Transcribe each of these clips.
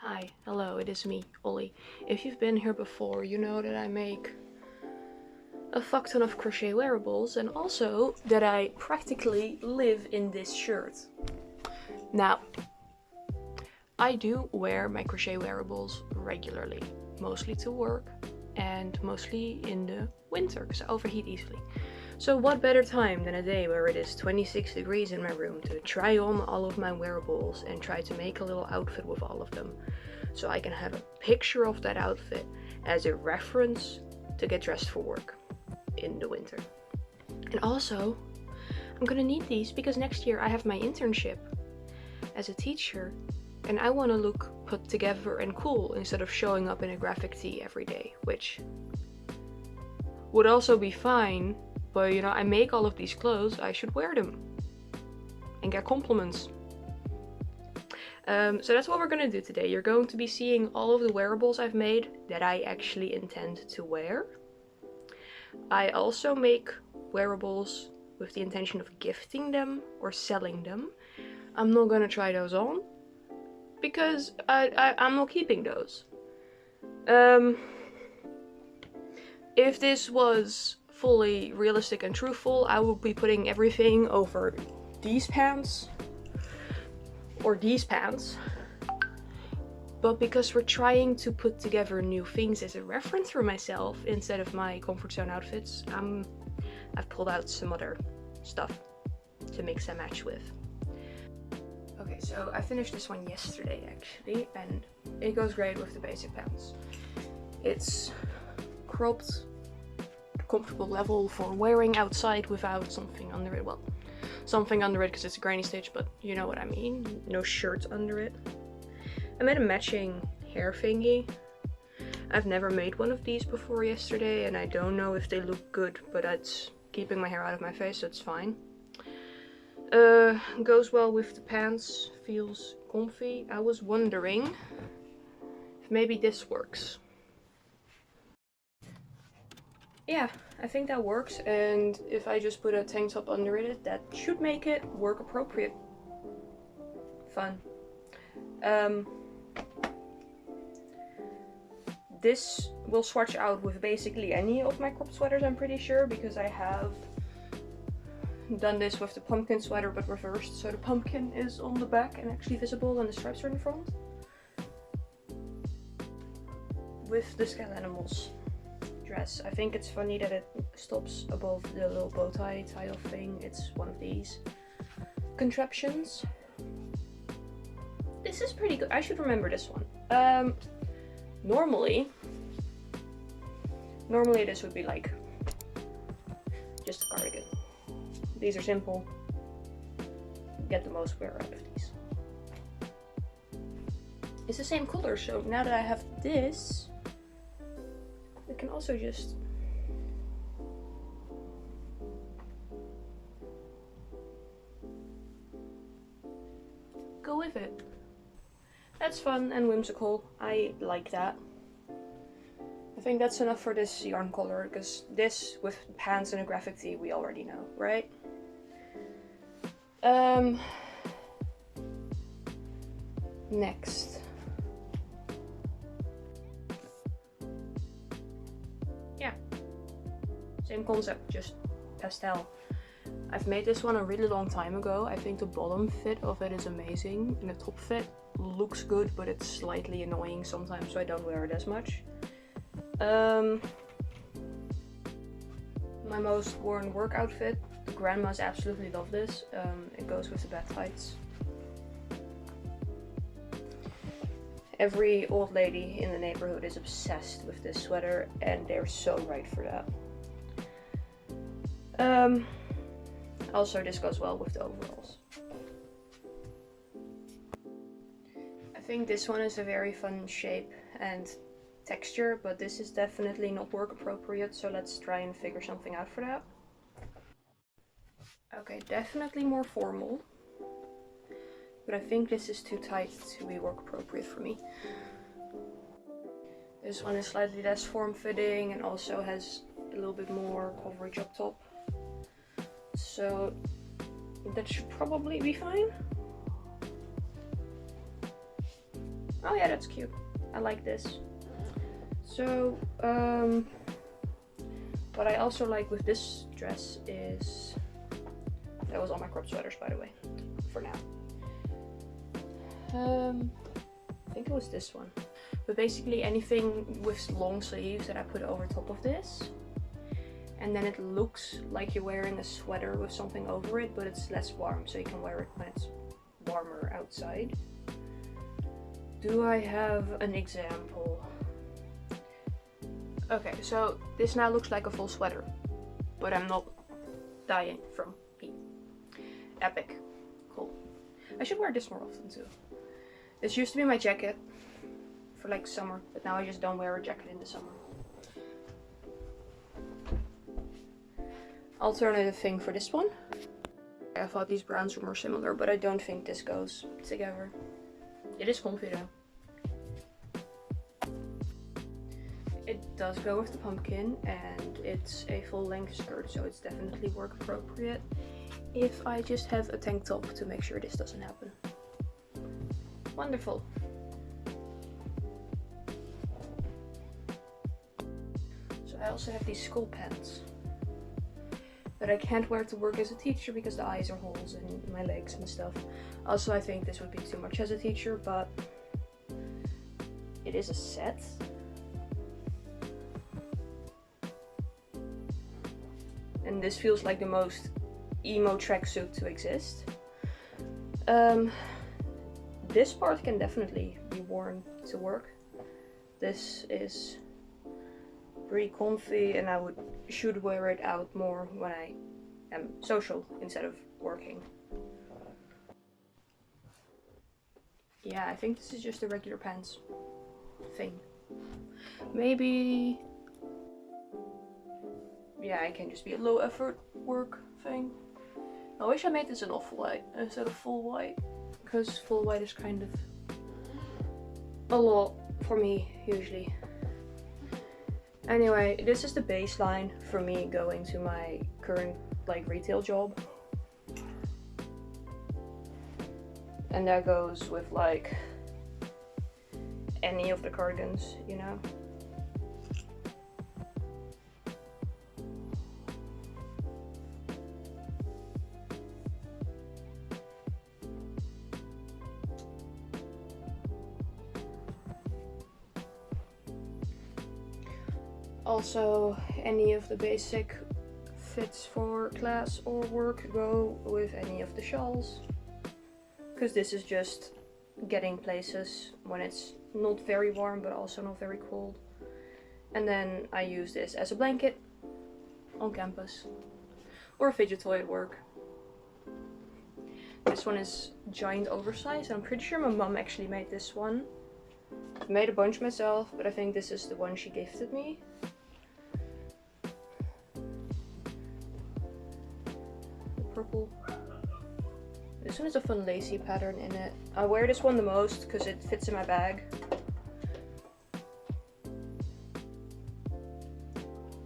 Hi, hello, it is me, Ollie. If you've been here before, you know that I make a fuck ton of crochet wearables and also that I practically live in this shirt. Now, I do wear my crochet wearables regularly, mostly to work and mostly in the winter because I overheat easily. So what better time than a day where it is 26 degrees in my room to try on all of my wearables and try to make a little outfit with all of them. So I can have a picture of that outfit as a reference to get dressed for work in the winter. And also, I'm gonna need these because next year I have my internship as a teacher and I want to look put together and cool instead of showing up in a graphic tee every day, which would also be fine. But you know, I make all of these clothes, I should wear them and get compliments. So that's what we're gonna do today. You're going to be seeing all of the wearables I've made that I actually intend to wear. I also make wearables with the intention of gifting them or selling them. I'm not gonna try those on because I'm not keeping those. If this was fully realistic and truthful, I would be putting everything over these pants or these pants. But because we're trying to put together new things as a reference for myself instead of my comfort zone outfits, I've pulled out some other stuff to mix and match with. Okay, so I finished this one yesterday actually, and it goes great with the basic pants. It's cropped, comfortable level for wearing outside without something under it. Well, something under it because it's a granny stitch, but you know what I mean. No shirt under it. I made a matching hair thingy. I've never made one of these before yesterday and I don't know if they look good, but it's keeping my hair out of my face, so it's fine. Goes well with the pants, feels comfy. I was wondering if maybe this works. Yeah, I think that works, and if I just put a tank top under it, that should make it work appropriate. Fun. This will swatch out with basically any of my crop sweaters, I'm pretty sure, because I have done this with the pumpkin sweater but reversed, so the pumpkin is on the back and actually visible and the stripes are in the front. With the Skull Animals dress, I think it's funny that it stops above the little bow tie off thing. It's one of these contraptions. This is pretty good. I should remember this one. Normally this would be like just a cardigan. These are simple. Get the most wear out of these. It's the same color, so now that I have this, I can also just go with it. That's fun and whimsical. I like that. I think that's enough for this yarn color, because this with pants and a graphic tee we already know, right? Next. Yeah, same concept, just pastel. I've made this one a really long time ago. I think the bottom fit of it is amazing, and the top fit looks good, but it's slightly annoying sometimes, so I don't wear it as much. My most worn work outfit. The grandmas absolutely love this. It goes with the bath tights. Every old lady in the neighborhood is obsessed with this sweater, and they're so right for that. Also, this goes well with the overalls. I think this one is a very fun shape and texture, but this is definitely not work appropriate, so let's try and figure something out for that. Okay, definitely more formal, but I think this is too tight to be work appropriate for me. This one is slightly less form-fitting and also has a little bit more coverage up top, so that should probably be fine. Oh yeah, that's cute. I like this. So, what I also like with this dress is, that was all my crop sweaters by the way, for now. I think it was this one. But basically anything with long sleeves that I put over top of this. And then it looks like you're wearing a sweater with something over it, but it's less warm, so you can wear it when it's warmer outside. Do I have an example? Okay, so this now looks like a full sweater, but I'm not dying from heat. Epic. Cool. I should wear this more often too. This used to be my jacket for like summer, but now I just don't wear a jacket in the summer. Alternative thing for this one. I thought these browns were more similar, but I don't think this goes together. It is comfy though. It does go with the pumpkin, and it's a full length skirt, so it's definitely work appropriate. If I just have a tank top to make sure this doesn't happen. Wonderful. So I also have these school pants that I can't wear to work as a teacher because the eyes are holes in my legs and stuff. Also, I think this would be too much as a teacher, but it is a set. And this feels like the most emo tracksuit to exist. This part can definitely be worn to work. This is pretty comfy, and I should wear it out more when I am social instead of working. Yeah, I think this is just a regular pants thing. Maybe, yeah, it can just be a low effort work thing. I wish I made this an off-white instead of full white, because full white is kind of a lot for me usually. Anyway, this is the baseline for me going to my current retail job. And that goes with any of the cardigans, you know. Also, any of the basic fits for class or work go with any of the shawls, because this is just getting places when it's not very warm but also not very cold. And then I use this as a blanket on campus or a fidget toy at work. This one is giant oversized, and I'm pretty sure my mom actually made this one. I made a bunch myself, but I think this is the one she gifted me. Purple. This one has a fun lacy pattern in it. I wear this one the most because it fits in my bag.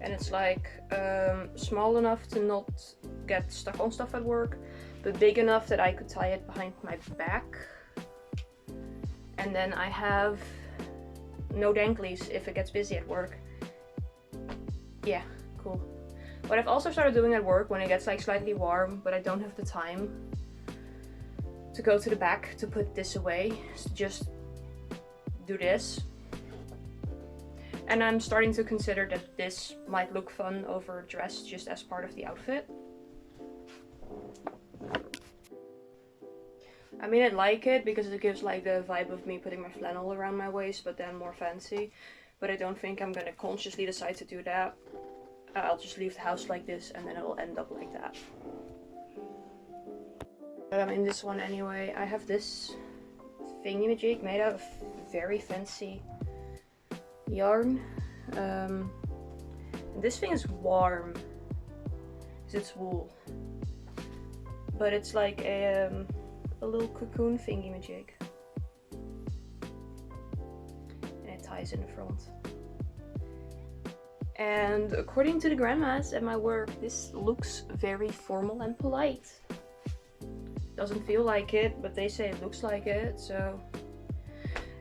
And it's small enough to not get stuck on stuff at work, but big enough that I could tie it behind my back. And then I have no danglies if it gets busy at work. Yeah, cool. What I've also started doing at work when it gets slightly warm, but I don't have the time to go to the back to put this away, is to just do this. And I'm starting to consider that this might look fun over a dress just as part of the outfit. I mean, I like it because it gives the vibe of me putting my flannel around my waist, but then more fancy. But I don't think I'm gonna consciously decide to do that. I'll just leave the house like this and then it'll end up like that. But I'm in this one anyway. I have this thingamajig made out of very fancy yarn. This thing is warm because it's wool. But it's like a little cocoon thingamajig. And it ties in the front. And according to the grandmas at my work, this looks very formal and polite. Doesn't feel like it, but they say it looks like it, so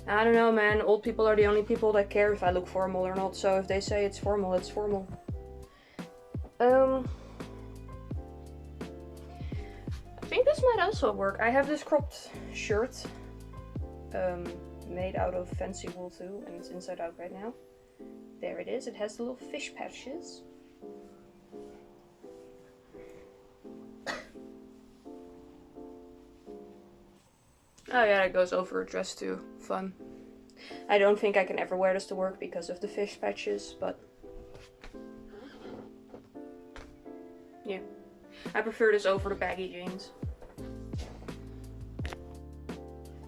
I don't know, man. Old people are the only people that care if I look formal or not. So if they say it's formal, it's formal. I think this might also work. I have this cropped shirt made out of fancy wool too, and it's inside out right now. There it is. It has the little fish patches. Oh yeah, it goes over a dress too. Fun. I don't think I can ever wear this to work because of the fish patches, but yeah. I prefer this over the baggy jeans.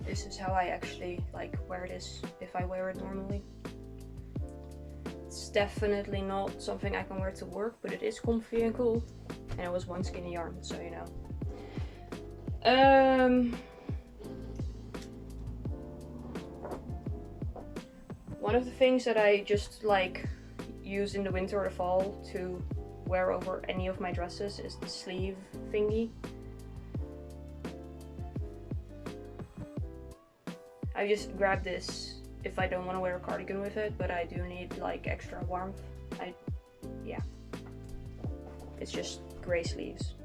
This is how I actually like wear this if I wear it normally. It's definitely not something I can wear to work, but it is comfy and cool. And it was one skinny yarn, so you know. One of the things that I just like use in the winter or the fall to wear over any of my dresses is the sleeve thingy. I just grab this if I don't want to wear a cardigan with it, but I do need like extra warmth. Yeah. It's just grey sleeves.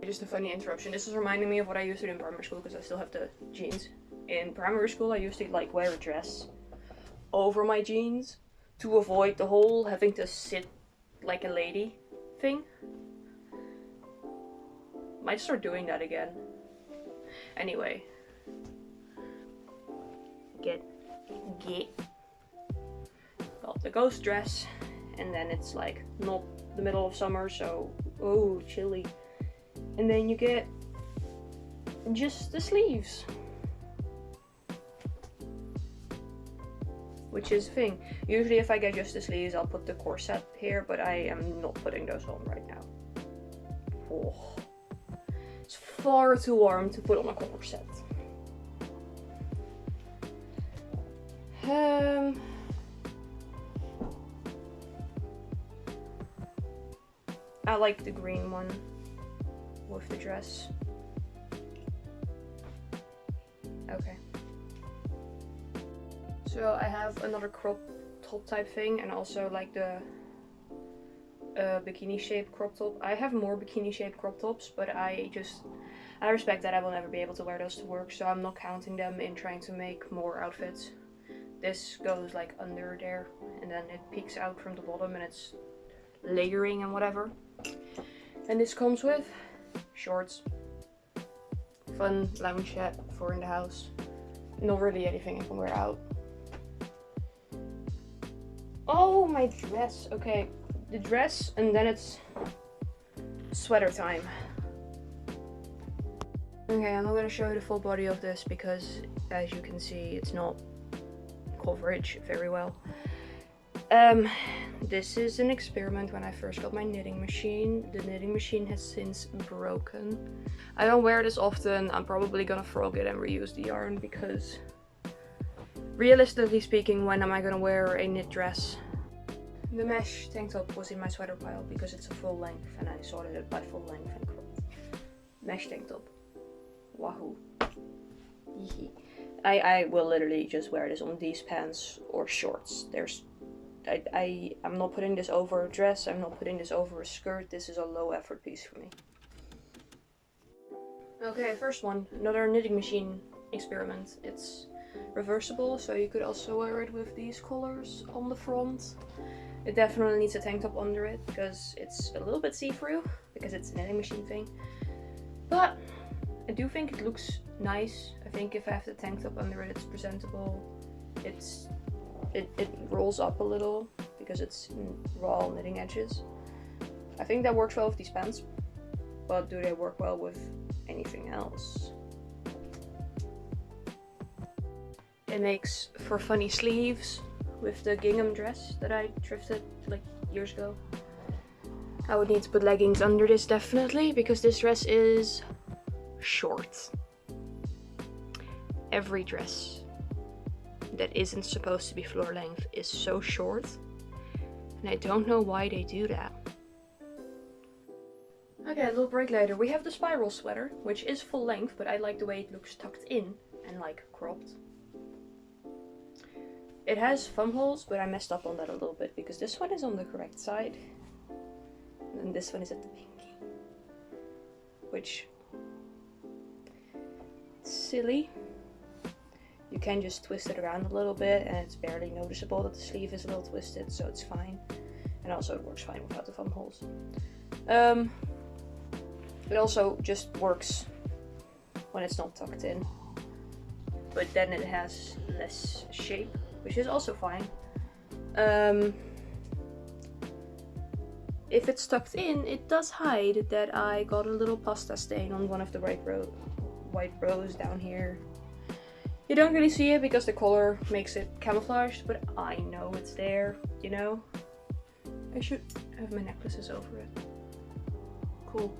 Just a funny interruption. This is reminding me of what I used to do in primary school because I still have the jeans. In primary school I used to like wear a dress over my jeans to avoid the whole having to sit like a lady thing. Might start doing that again. Anyway. Get well, the ghost dress, and then it's like not the middle of summer, so oh, chilly. And then you get just the sleeves, which is a thing. Usually if I get just the sleeves, I'll put the corset here, but I am not putting those on right now. Oh, it's far too warm to put on a corset. I like the green one with the dress. Okay. So I have another crop top type thing, and also like the bikini shaped crop top. I have more bikini shaped crop tops, but I respect that I will never be able to wear those to work, so I'm not counting them in trying to make more outfits. This goes like under there, and then it peeks out from the bottom, and it's layering and whatever. And this comes with shorts, fun lounge set for in the house. Not really anything I can wear out. Oh, my dress. Okay, the dress, and then it's sweater time. Okay, I'm not gonna show you the full body of this because, as you can see, it's not coverage very well. This is an experiment when I first got my knitting machine. The knitting machine has since broken. I don't wear this often. I'm probably gonna frog it and reuse the yarn because, realistically speaking, when am I gonna wear a knit dress? The mesh tank top was in my sweater pile because it's a full length and I sorted it by full length and cropped. Mesh tank top. Wahoo. I will literally just wear this on these pants or shorts. I'm not putting this over a dress, I'm not putting this over a skirt. This is a low effort piece for me. Okay, first one, another knitting machine experiment. It's reversible, so you could also wear it with these collars on the front. It definitely needs a tank top under it because it's a little bit see-through because it's a knitting machine thing. But I do think it looks nice. I think if I have the tank top under it, it's presentable. It rolls up a little because it's raw knitting edges. I think that works well with these pants, but do they work well with anything else? It makes for funny sleeves with the gingham dress that I thrifted like years ago. I would need to put leggings under this definitely because this dress is short. Every dress that isn't supposed to be floor length is so short, and I don't know why they do that. Okay, a little break later. We have the spiral sweater, which is full length, but I like the way it looks tucked in and like cropped. It has thumb holes, but I messed up on that a little bit because this one is on the correct side. And this one is at the pinky. Which, silly. You can just twist it around a little bit and it's barely noticeable that the sleeve is a little twisted, so it's fine. And also it works fine without the thumb holes. It also just works when it's not tucked in. But then it has less shape, which is also fine. If it's tucked in, it does hide that I got a little pasta stain on one of the white rows down here. You don't really see it because the color makes it camouflaged, but I know it's there, you know? I should have my necklaces over it. Cool.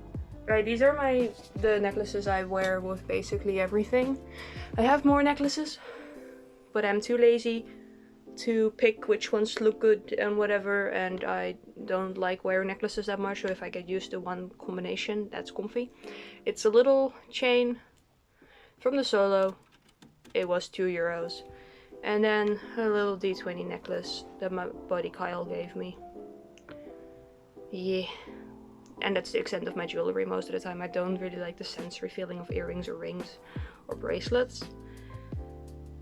Right, these are the necklaces I wear with basically everything. I have more necklaces, but I'm too lazy to pick which ones look good and whatever, and I don't like wearing necklaces that much, so if I get used to one combination, that's comfy. It's a little chain from the Solo. It was €2. And then a little D20 necklace that my buddy Kyle gave me. Yeah. And that's the extent of my jewelry most of the time. I don't really like the sensory feeling of earrings or rings or bracelets.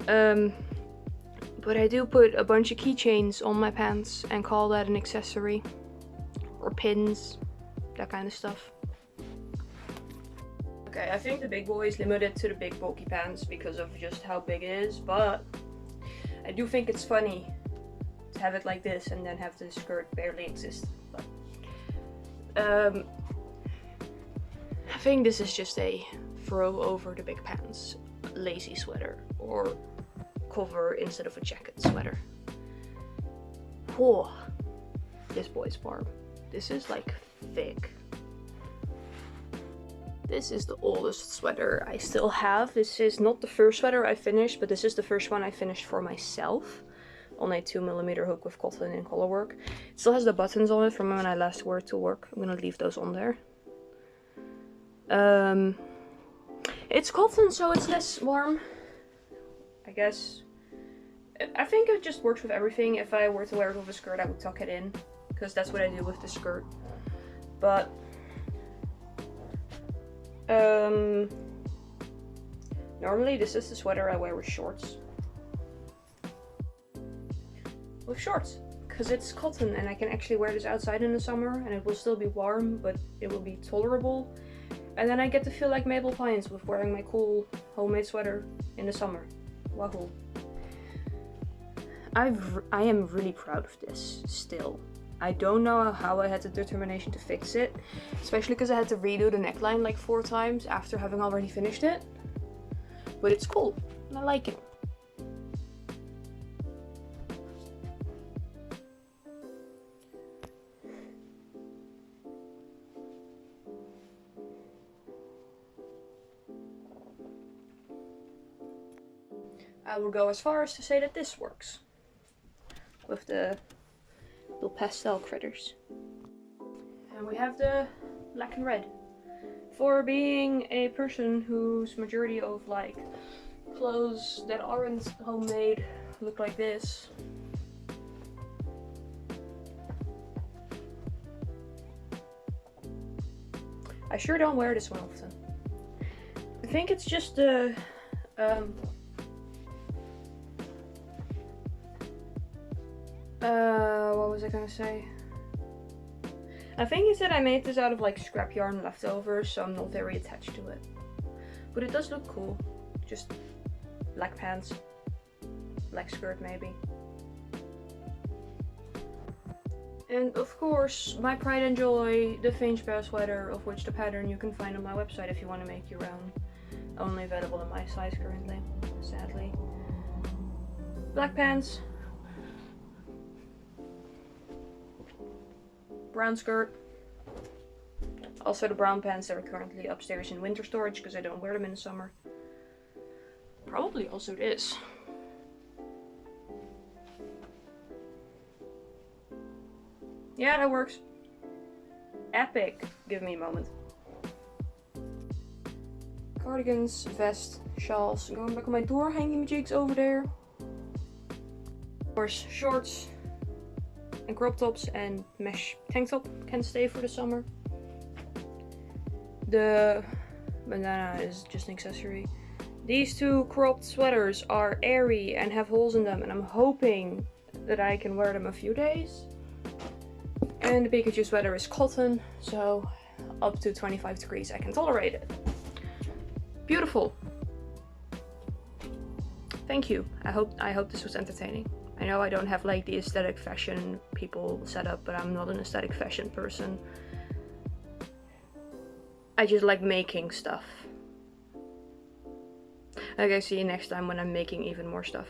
But I do put a bunch of keychains on my pants and call that an accessory. Or pins, that kind of stuff. Okay, I think the big boy is limited to the big bulky pants because of just how big it is, but I do think it's funny to have it like this and then have the skirt barely exist. But I think this is just a throw over the big pants lazy sweater or cover instead of a jacket sweater. Whoa, this boy's barb. This is like thick. This is the oldest sweater I still have. This is not the first sweater I finished, but this is the first one I finished for myself on a 2mm hook with cotton and collar work. It still has the buttons on it from when I last wore it to work. I'm gonna leave those on there. It's cotton, so it's less warm, I guess. I think it just works with everything. If I were to wear it with a skirt, I would tuck it in, because that's what I do with the skirt. But normally this is the sweater I wear with shorts. Because it's cotton and I can actually wear this outside in the summer and it will still be warm, but it will be tolerable. And then I get to feel like Maple Pines with wearing my cool homemade sweater in the summer. Wahoo. I am really proud of this still. I don't know how I had the determination to fix it, especially because I had to redo the neckline like 4 times after having already finished it. But it's cool, and I like it. I will go as far as to say that this works with the little pastel critters. And we have the black and red. For being a person whose majority of like clothes that aren't homemade look like this, I sure don't wear this one often. I think it's just the what was I gonna say? I think he said I made this out of like scrap yarn leftovers, so I'm not very attached to it. But it does look cool. Just black pants, black skirt maybe. And of course, my pride and joy, the Finch Bear sweater, of which the pattern you can find on my website if you want to make your own. Only available in my size currently, sadly. Black pants. Brown skirt. Also the brown pants that are currently upstairs in winter storage because I don't wear them in the summer. Probably also this. Yeah, that works. Epic. Give me a moment. cardigans, vest, shawls. Going back on my door hanging jigs over there. Of course, shorts and crop tops and mesh tank top can stay for the summer. The bandana is just an accessory. These two cropped sweaters are airy and have holes in them, and I'm hoping that I can wear them a few days. And the Pikachu sweater is cotton, so up to 25 degrees I can tolerate it. Beautiful. Thank you. I hope this was entertaining. I know I don't have like the aesthetic fashion people set up, but I'm not an aesthetic fashion person. I just like making stuff. Okay, see you next time when I'm making even more stuff.